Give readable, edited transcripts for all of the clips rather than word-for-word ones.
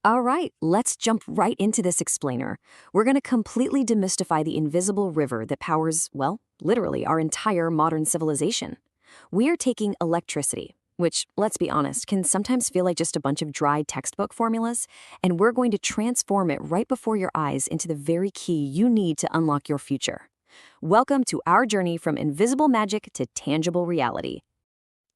All right, let's jump right into this explainer. We're going to completely demystify the invisible river that powers, well, literally our entire modern civilization. We are taking electricity, which, let's be honest, can sometimes feel like just a bunch of dry textbook formulas, and we're going to transform it right before your eyes into the very key you need to unlock your future. Welcome to our journey from invisible magic to tangible reality.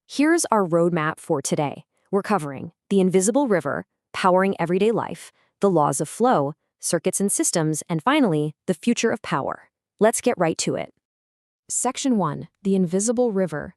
Here's our roadmap for today. We're covering the invisible river, powering everyday life, the laws of flow, circuits and systems, and finally, the future of power. Let's get right to it. Section 1, the invisible river.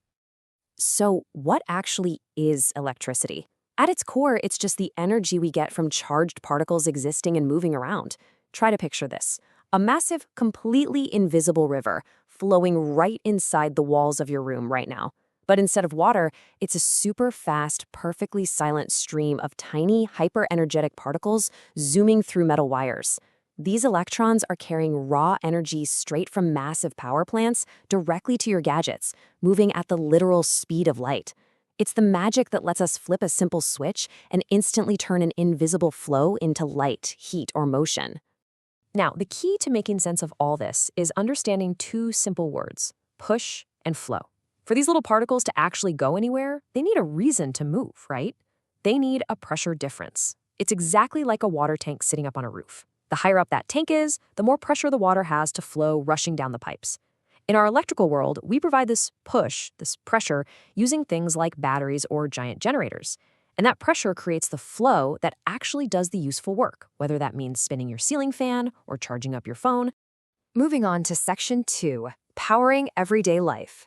So, what actually is electricity? At its core, it's just the energy we get from charged particles existing and moving around. Try to picture this. A massive, completely invisible river flowing right inside the walls of your room right now. But instead of water, it's a super fast, perfectly silent stream of tiny, hyper-energetic particles zooming through metal wires. These electrons are carrying raw energy straight from massive power plants directly to your gadgets, moving at the literal speed of light. It's the magic that lets us flip a simple switch and instantly turn an invisible flow into light, heat, or motion. Now, the key to making sense of all this is understanding two simple words: push and flow. For these little particles to actually go anywhere, they need a reason to move, right? They need a pressure difference. It's exactly like a water tank sitting up on a roof. The higher up that tank is, the more pressure the water has to flow rushing down the pipes. In our electrical world, we provide this push, this pressure, using things like batteries or giant generators. And that pressure creates the flow that actually does the useful work, whether that means spinning your ceiling fan or charging up your phone. Moving on to Section 2, powering everyday life.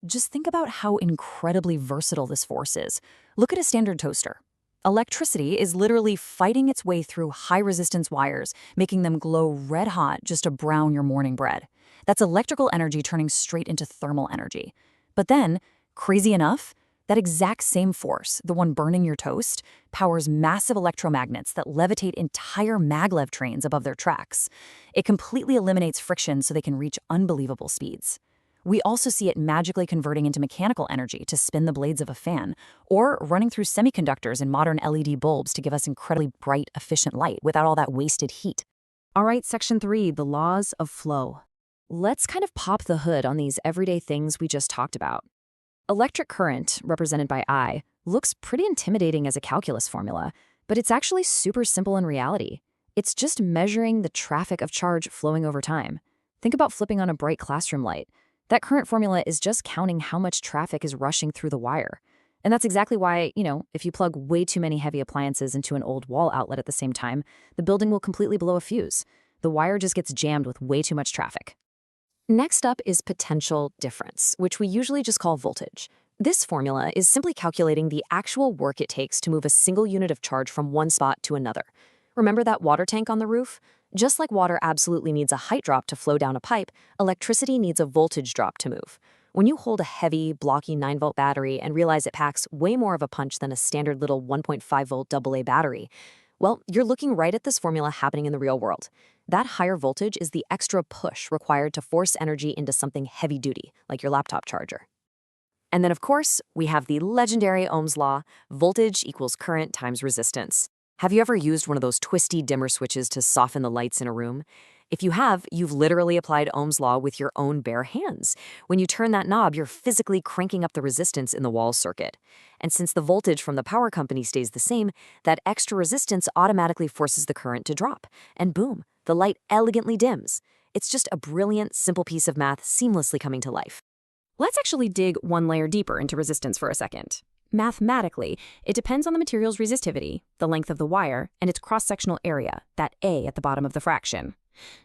Just think about how incredibly versatile this force is. Look at a standard toaster. Electricity is literally fighting its way through high-resistance wires, making them glow red hot just to brown your morning bread. That's electrical energy turning straight into thermal energy. But then, crazy enough, that exact same force, the one burning your toast, powers massive electromagnets that levitate entire maglev trains above their tracks. It completely eliminates friction so they can reach unbelievable speeds. We also see it magically converting into mechanical energy to spin the blades of a fan, or running through semiconductors and modern LED bulbs to give us incredibly bright, efficient light without all that wasted heat. All right, Section 3, the laws of flow. Let's kind of pop the hood on these everyday things we just talked about. Electric current, represented by I, looks pretty intimidating as a calculus formula, but it's actually super simple in reality. It's just measuring the traffic of charge flowing over time. Think about flipping on a bright classroom light. That current formula is just counting how much traffic is rushing through the wire. And that's exactly why, if you plug way too many heavy appliances into an old wall outlet at the same time, the building will completely blow a fuse. The wire just gets jammed with way too much traffic. Next up is potential difference, which we usually just call voltage. This formula is simply calculating the actual work it takes to move a single unit of charge from one spot to another. Remember that water tank on the roof? Just like water absolutely needs a height drop to flow down a pipe, electricity needs a voltage drop to move. When you hold a heavy, blocky 9-volt battery and realize it packs way more of a punch than a standard little 1.5-volt AA battery, well, you're looking right at this formula happening in the real world. That higher voltage is the extra push required to force energy into something heavy-duty, like your laptop charger. And then, of course, we have the legendary Ohm's law: voltage equals current times resistance. Have you ever used one of those twisty dimmer switches to soften the lights in a room? If you have, you've literally applied Ohm's law with your own bare hands. When you turn that knob, you're physically cranking up the resistance in the wall circuit. And since the voltage from the power company stays the same, that extra resistance automatically forces the current to drop. And boom, the light elegantly dims. It's just a brilliant, simple piece of math seamlessly coming to life. Let's actually dig one layer deeper into resistance for a second. Mathematically, it depends on the material's resistivity, the length of the wire, and its cross-sectional area, that A at the bottom of the fraction.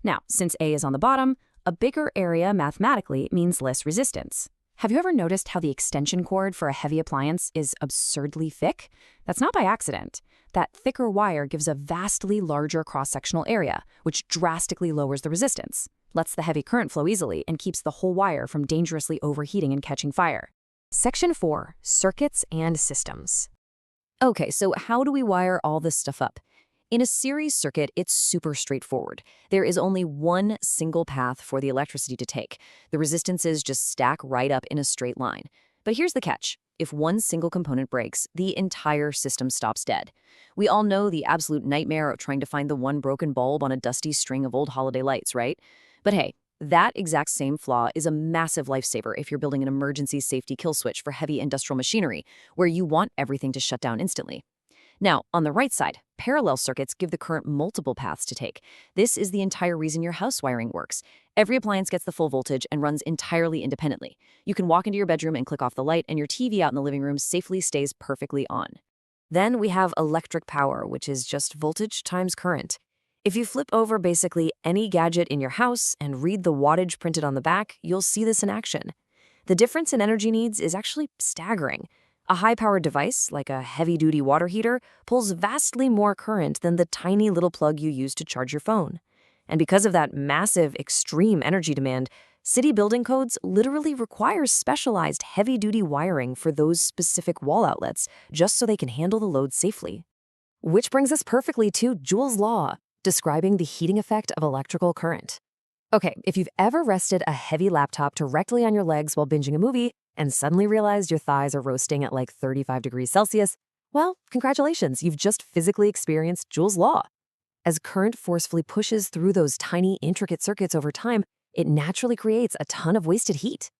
Now, since A is on the bottom, a bigger area mathematically means less resistance. Have you ever noticed how the extension cord for a heavy appliance is absurdly thick? That's not by accident. That thicker wire gives a vastly larger cross-sectional area, which drastically lowers the resistance, lets the heavy current flow easily, and keeps the whole wire from dangerously overheating and catching fire. Section 4, circuits and systems. Okay, so how do we wire all this stuff up? In a series circuit, it's super straightforward. There is only one single path for the electricity to take. The resistances just stack right up in a straight line. But here's the catch. if one single component breaks, the entire system stops dead. We all know the absolute nightmare of trying to find the one broken bulb on a dusty string of old holiday lights, right? But hey, that exact same flaw is a massive lifesaver if you're building an emergency safety kill switch for heavy industrial machinery, where you want everything to shut down instantly. Now, on the right side, parallel circuits give the current multiple paths to take. This is the entire reason your house wiring works. Every appliance gets the full voltage and runs entirely independently. You can walk into your bedroom and click off the light, and your TV out in the living room safely stays perfectly on. Then we have electric power, which is just voltage times current. If you flip over basically any gadget in your house and read the wattage printed on the back, you'll see this in action. The difference in energy needs is actually staggering. A high-powered device, like a heavy-duty water heater, pulls vastly more current than the tiny little plug you use to charge your phone. And because of that massive, extreme energy demand, city building codes literally require specialized heavy-duty wiring for those specific wall outlets, just so they can handle the load safely. Which brings us perfectly to Joule's law, describing the heating effect of electrical current. Okay, if you've ever rested a heavy laptop directly on your legs while binging a movie and suddenly realized your thighs are roasting at like 35 degrees Celsius, well, congratulations, you've just physically experienced Joule's law. As current forcefully pushes through those tiny, intricate circuits over time, it naturally creates a ton of wasted heat.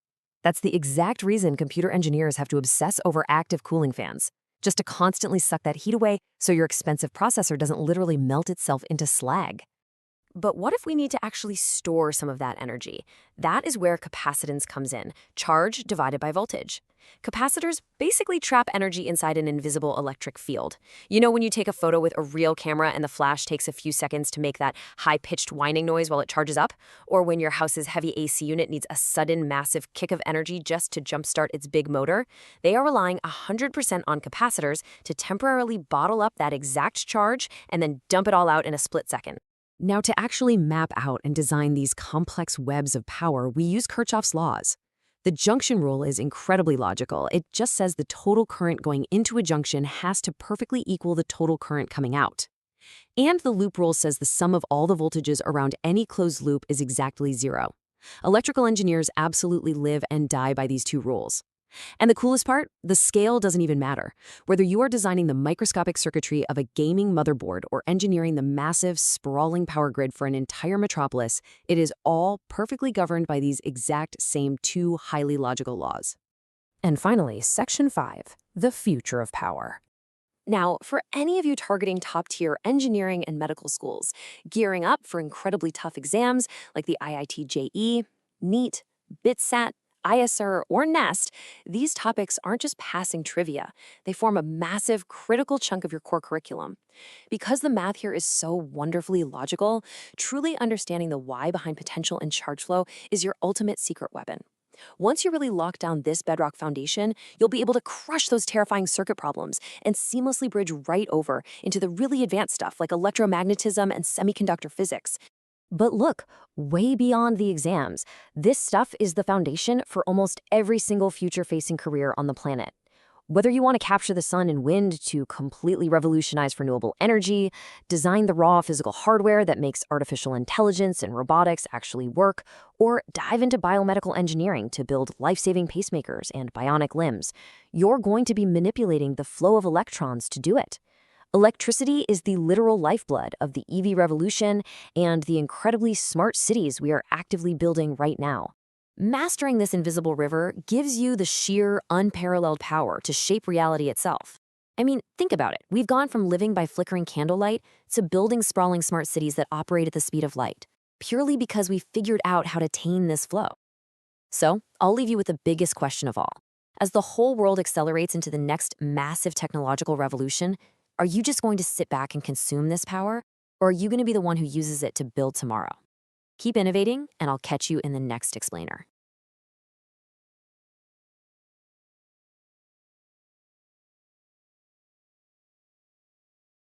That's the exact reason computer engineers have to obsess over active cooling fans, just to constantly suck that heat away so your expensive processor doesn't literally melt itself into slag. But what if we need to actually store some of that energy? That is where capacitance comes in, charge divided by voltage. Capacitors basically trap energy inside an invisible electric field. You know when you take a photo with a real camera and the flash takes a few seconds to make that high-pitched whining noise while it charges up? Or when your house's heavy AC unit needs a sudden massive kick of energy just to jumpstart its big motor? They are relying 100% on capacitors to temporarily bottle up that exact charge and then dump it all out in a split second. Now, to actually map out and design these complex webs of power, we use Kirchhoff's laws. The junction rule is incredibly logical. It just says the total current going into a junction has to perfectly equal the total current coming out. And the loop rule says the sum of all the voltages around any closed loop is exactly zero. Electrical engineers absolutely live and die by these two rules. And the coolest part, the scale doesn't even matter. Whether you are designing the microscopic circuitry of a gaming motherboard or engineering the massive, sprawling power grid for an entire metropolis, it is all perfectly governed by these exact same two highly logical laws. And finally, Section 5, the future of power. Now, for any of you targeting top-tier engineering and medical schools, gearing up for incredibly tough exams like the IIT JEE, NEET, BITSAT, IISER, or NEST, these topics aren't just passing trivia. They form a massive, critical chunk of your core curriculum. Because the math here is so wonderfully logical, truly understanding the why behind potential and charge flow is your ultimate secret weapon. Once you really lock down this bedrock foundation, you'll be able to crush those terrifying circuit problems and seamlessly bridge right over into the really advanced stuff like electromagnetism and semiconductor physics. But look, way beyond the exams, this stuff is the foundation for almost every single future-facing career on the planet. Whether you want to capture the sun and wind to completely revolutionize renewable energy, design the raw physical hardware that makes artificial intelligence and robotics actually work, or dive into biomedical engineering to build life-saving pacemakers and bionic limbs, you're going to be manipulating the flow of electrons to do it. Electricity is the literal lifeblood of the EV revolution and the incredibly smart cities we are actively building right now. Mastering this invisible river gives you the sheer, unparalleled power to shape reality itself. I mean, think about it. We've gone from living by flickering candlelight to building sprawling smart cities that operate at the speed of light, purely because we figured out how to tame this flow. So, I'll leave you with the biggest question of all. As the whole world accelerates into the next massive technological revolution, are you just going to sit back and consume this power, or are you going to be the one who uses it to build tomorrow? Keep innovating, and I'll catch you in the next explainer.